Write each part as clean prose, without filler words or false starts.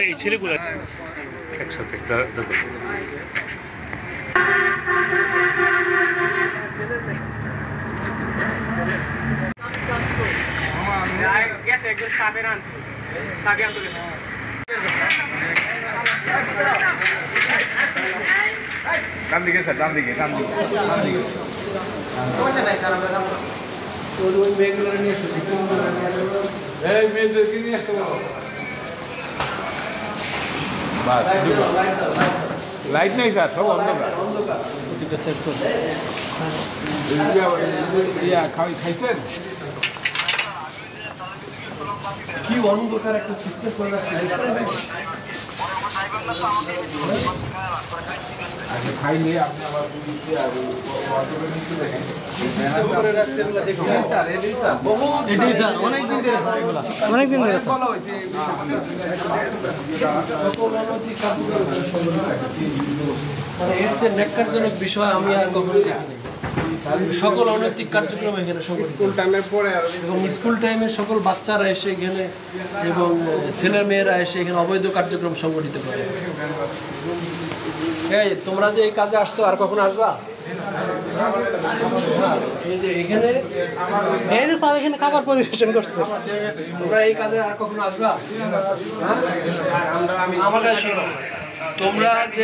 এই ছেলেগুলো একসাথে ডান দিকে স্যার ডান দিকে ওই মেয়েগুলো নিয়ে এসেছি এই মেয়েদেরকে নিয়ে আসতে বলো বাস লাইট নেই স্যার সব অন্ধকার খাইছেন কি অন্ধকার একটা সিস্টেম করে রাখছে খাইলে আপনি আবার অনেকদিন ধরে মানে এর যে ন্যাক্কারজনক বিষয় আমি আর কখনো দেখিনি। সকল অনৈতিক কার্যক্রম এখানে স্কুল টাইমের পরে এবং স্কুল টাইমে সকল বাচ্চারা এসে এখানে এবং ছেলে মেয়েরা এসে এখানে অবৈধ কার্যক্রম সংগঠিত করে। এই তোমরা যে এই কাজে আসছো আর কখনো আসবা? এই যে এখানে এই যে স্যার এখানে খাবার পরিবেশন করছে, তোমরা এই কাজে আর কখনো আসবা? আমার কাছে শোনো, তোমরা যে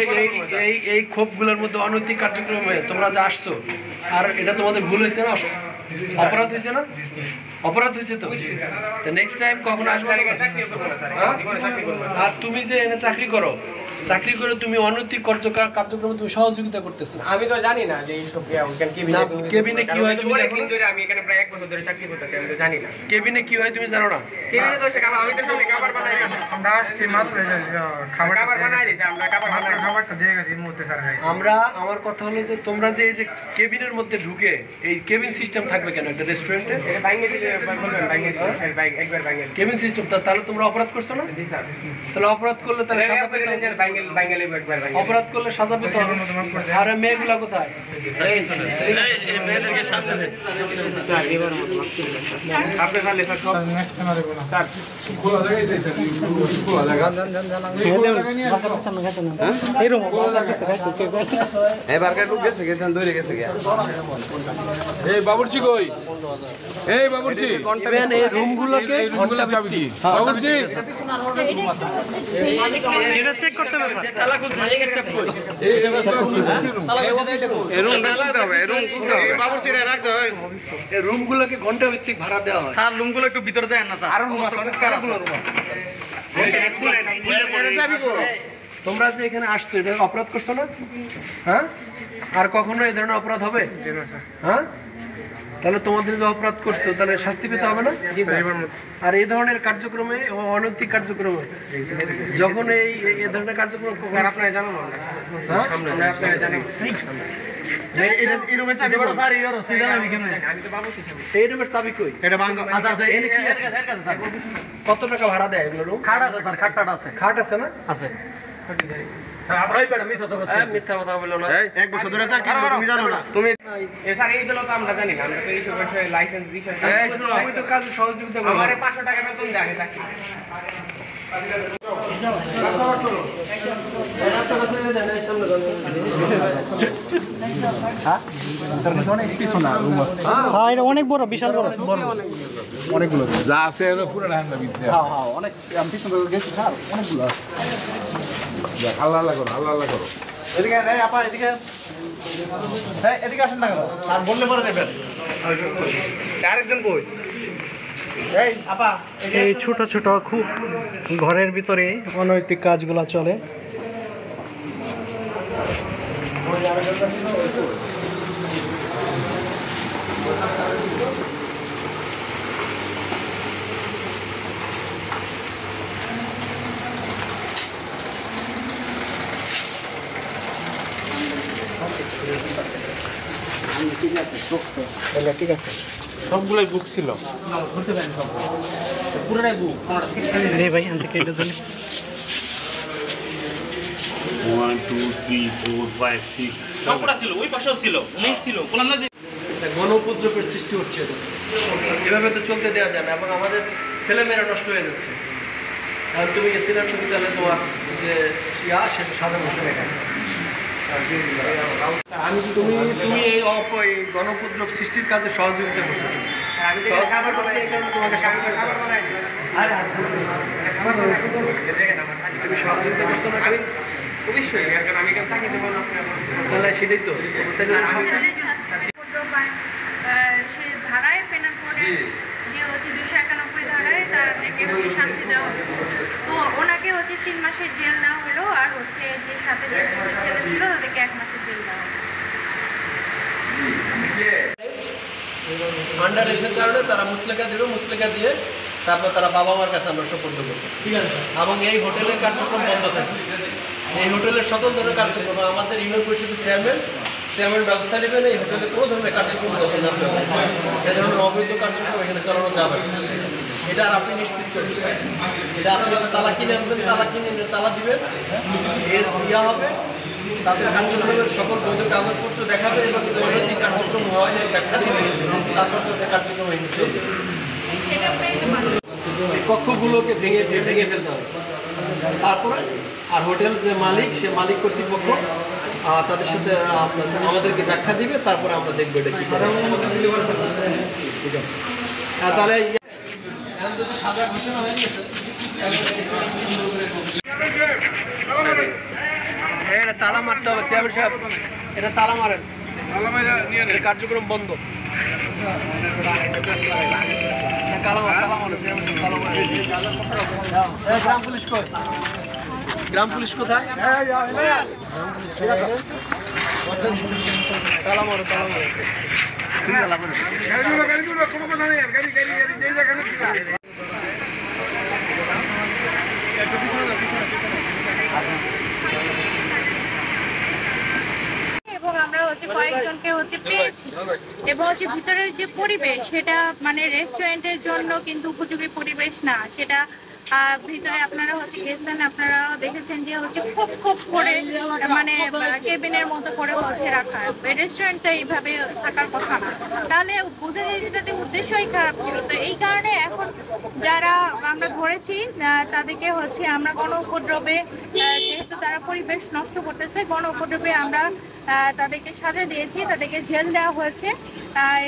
এই এই ক্ষোভগুলোর মধ্যে অনৈতিক কার্যক্রমে তোমরা যে আসছো, আর এটা তোমাদের ভুল হয়েছে না? অপরাধ হয়েছে না? অপরাধ হয়েছে তো নেক্সট টাইম কখন আসবে? আর তুমি যে এনে চাকরি করো, চাকরি করে তুমি অনৈতিক কার্যক্রমে তুমি সহযোগিতা করতেছো। আমি তো জানি না যে এইসব কেবিনে কি হয় তুমি আমি এখানে প্রায় 1 বছর ধরে চাকরি করতেছি, আমি তো জানি না কেবিনে কি হয় তুমি জানো না? কেবিনে তো আমি তো সামনে খাবার বানাই, আমরা আসছি মাত্র খাবার বানাই দিয়েছি, আমরা খাবারটা দিয়ে গেছি মুহূর্তে স্যার। আমার কথা হলো যে তোমরা যে এই যে কেবিনের মধ্যে ঢুকে এই কেবিন সিস্টেম থাকবে কেন একটা রেস্টুরেন্টে? কেবিন সিস্টেম, তাহলে তোমরা অপরাধ করছো না? তাহলে অপরাধ করলে তাহলে সাজা পেতে হবে। অপরাধ করলে সাজা পেতে হবে। আর মেয়েগুলা কোথায়? এই বাবুর্চি কই? এই বাবুর্চি এই রুমগুলোকে চাবি কি বাবুর্চি? এটা চেক করতে হবে স্যার। তালা খুলছে এই স্টেপ কই? এই রুমগুলোকে ঘন্টা ভিত্তিক ভাড়া দেওয়া হয়। স্যার রুমগুলো একটু ভিতরে দেন না স্যার। আরো রুম আছে, কারাগুলো রুম আছে। তোমরা যে এখানে আসছো এটা অপরাধ করছো না? হ্যাঁ, আর কখনো এই ধরনের অপরাধ হবে? হ্যাঁ, তাহলে তোমাদের যে অপরাধ করছো তাহলে শাস্তি পেতে হবে না? আর এই ধরনের কার্যক্রমে অনৈতিক কার্যক্রমে যখন এই ধরনের কার্যক্রম আপনারা জানো না, কত টাকা ভাড়া দেয় এগুলো রুম? খাট আছে স্যার, খাটটা আছে। খাট আছে না? আছে। মিথ্যা কথা বললো না। 1 বছর ধরে চাকরি করো, তুমি জানো না? তুমি স্যার এইগুলো তো আমরা জানি না, আমরা তো এইসব বিষয়ে লাইসেন্স বিষয় আমি তো কাজে সহযোগিতা করবো। আমারে 500 টাকা বেতন দেয় আগে চাকরি। হ্যাঁ, এটা অনেক বড়, বিশাল বড়। অনেকগুলো যা আছে পুরো ঠান্ডা ভিতরে অনেক পিছনে গেছি স্যার, অনেকগুলো আছে। আল্লাহ আল্লাহ করো, আল্লাহ আল্লাহ করো। এদিকে আপা, এদিকে এদিকে আসেন না, আর বললে পরে দেবেন। আরেকজন কই? এই ছোট ছোট খুব ঘরের ভিতরে অনৈতিক কাজগুলো চলে। ঠিক আছে, সবগুলোই বুক ছিল। পুরোটাই বুক। নে ভাই আমি কেটে দিই। 1 2 3 4 5 6 সবটা ছিল, ওই পাশেও ছিল, অনেক ছিল। বললাম না যে গণউপদ্রবের সৃষ্টি হচ্ছে। এভাবে তো চলতে দেওয়া যায় না এবং আমাদের ছেলেমেয়েরা নষ্ট হয়ে যাচ্ছে। আর তুমি এসিলেন্ট তুমি তাহলে তোমার যে সেটা সাদা বসে রেখে তুমি এই গণউপদ্রব সৃষ্টির কাজে সহযোগিতা করছো। তোমাকে শাস্তি তুমি সহযোগিতা করছো না? অবশ্যই আমি তাহলে সেটাই তো সে ধারায় পেনাল করে যে হচ্ছে 291 ধারায় তাদেরকে হচ্ছে শাস্তি দেওয়া হলো। তো ওনাকে হচ্ছে 3 মাসের জেল দেওয়া হলো, আর হচ্ছে যে সাথে যে ছোট ছেলে ছিল তাদেরকে 1 মাসের জেল দেওয়া হলো। আন্ডার এজের কারণে তারা মুসলেখা দিল, মুসলেখা দিয়ে তারপর তারা বাবা মার কাছে আমরা সুপর্দ করছি, ঠিক আছে। এবং এই হোটেলের কার্যক্রম বন্ধ থাকে, এই হোটেলের সকল ধরনের কার্যক্রম আমাদের ইউনিয়ন পরিষদের চেয়ারম্যান ব্যবস্থা নেবেন। এই হোটেলে কোনো ধরনের কার্যক্রম দখল না চলে, এ ধরনের অবৈধ কার্যক্রম এখানে চালানো যাবে না। এটা আর আপনি নিশ্চিত করবেন, এটা আপনি তালা কিনে আনবেন, তালা কিনে এনে তালা দিবেন, এর ইয়া হবে, তাদের কার্যক্রমের সকল বৈধ কাগজপত্র দেখাবে এবং অনৈতিক কার্যক্রম হয় এর ব্যাখ্যা দিবে, তারপর তাদের কার্যক্রম এগিয়ে চলবে। কক্ষগুলোকে ভেঙে ফেলতে হবে। তারপরে আর হোটেল যে মালিক, সে মালিক কর্তৃপক্ষ তাদের সাথে আমাদেরকে ব্যাখ্যা দিবে, তারপরে আমরা দেখবো এটা কি করে। ঠিক আছে, তাহলে সাদা ঘোষণা হয়ে গেছে, এটা তালা মারতে হবে। চেয়ারম্যান সাহেব, এটা তালা মারেন, কার্যক্রম বন্ধ। গ্রাম পুলিশ কোথায়? গ্রাম পুলিশ কোথায়? তালা মারো, তালা মারো। এবং আমরা হচ্ছে কয়েকজনকে হচ্ছে পেয়েছি, এবং হচ্ছে ভিতরের যে পরিবেশ সেটা মানে রেস্টুরেন্টের জন্য কিন্তু উপযোগী পরিবেশ না। সেটা ভিতরে আপনারা হচ্ছে গেছেন, আপনারা দেখেছেন যে হচ্ছে খুব করে মানে কেবিনের মতো করে হচ্ছে রাখা। রেস্টুরেন্ট তো এইভাবে থাকার কথা না, তাহলে বোঝা যায় যে তাদের উদ্দেশ্যই খারাপ ছিল। তো এই কারণে এখন যারা আমরা ধরেছি তাদেরকে হচ্ছে আমরা গণ উপদ্রবে, যেহেতু তারা পরিবেশ নষ্ট করতেছে, গণ উপদ্রবে আমরা তাদেরকে সাজা দিয়েছি, তাদেরকে জেল দেওয়া হয়েছে।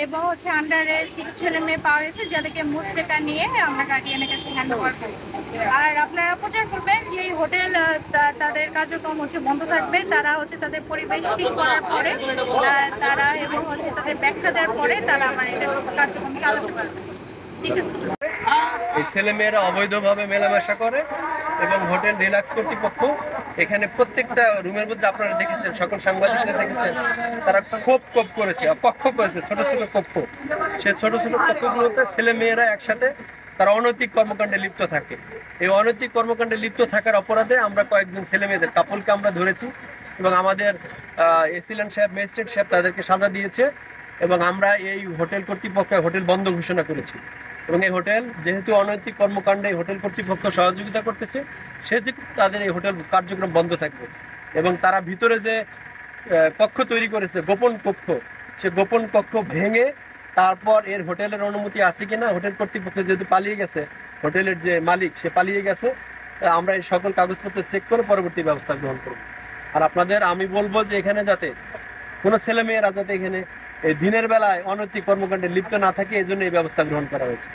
এবং হচ্ছে আন্ডারে কিছু ছেলে মেয়ে পাওয়া গেছে যাদেরকে মুসলেকা নিয়ে আমরা গার্ডিয়ানের কাছে হ্যান্ড ওভার করি। আর আপনারা প্রচার করবেন যে এই হোটেল তাদের কার্যক্রম হচ্ছে বন্ধ থাকবে, তারা হচ্ছে তাদের পরিবেশ ঠিক করার পরে তারা এবং হচ্ছে তাদের ব্যাখ্যা দেওয়ার পরে তারা মানে এটা কার্যক্রম চালাতে পারবে। ঠিক আছে। এই ছেলেমেয়েরা অবৈধভাবে মেলামেশা করে এবং হোটেল রিল্যাক্স কর্তৃপক্ষ এখানে প্রত্যেকটা রুমের মধ্যে আপনারা দেখেছেন, সকল সাংবাদিকরা দেখেছেন, তারা কক্ষ করেছে, ছোট ছোট কক্ষ। সেই ছোট ছোট কক্ষগুলোতে ছেলেমেয়েরা একসাথে তারা অনৈতিক কর্মকাণ্ডে লিপ্ত থাকে। এই অনৈতিক কর্মকাণ্ডে লিপ্ত থাকার অপরাধে আমরা কয়েকজন ছেলেমেয়েদের কাপলকে আমরা ধরেছি এবং আমাদের এসিলেন্ট সাহেব, ম্যাজিস্ট্রেট সাহেব তাদেরকে সাজা দিয়েছে এবং আমরা এই হোটেল কর্তৃপক্ষের হোটেল বন্ধ ঘোষণা করেছি। এবং এই হোটেল যেহেতু অনৈতিক কর্মকাণ্ডে হোটেল কর্তৃপক্ষ সহযোগিতা করতেছে, সেহেতু তাদের এই হোটেল কার্যক্রম বন্ধ থাকবে। এবং তারা ভিতরে যে কক্ষ তৈরি করেছে, গোপন কক্ষ, সে গোপন কক্ষ ভেঙে তারপর এর হোটেলের অনুমতি আছে কিনা, হোটেল কর্তৃপক্ষ যেহেতু পালিয়ে গেছে, হোটেলের যে মালিক সে পালিয়ে গেছে, আমরা এই সকল কাগজপত্র চেক করে পরবর্তী ব্যবস্থা গ্রহণ করব। আর আপনাদের আমি বলবো যে এখানে যাতে কোনো ছেলেমেয়েরা যাতে এখানে এই দিনের বেলায় অনৈতিক কর্মকাণ্ডে লিপ্ত না থাকে, এই জন্য এই ব্যবস্থা গ্রহণ করা হয়েছে।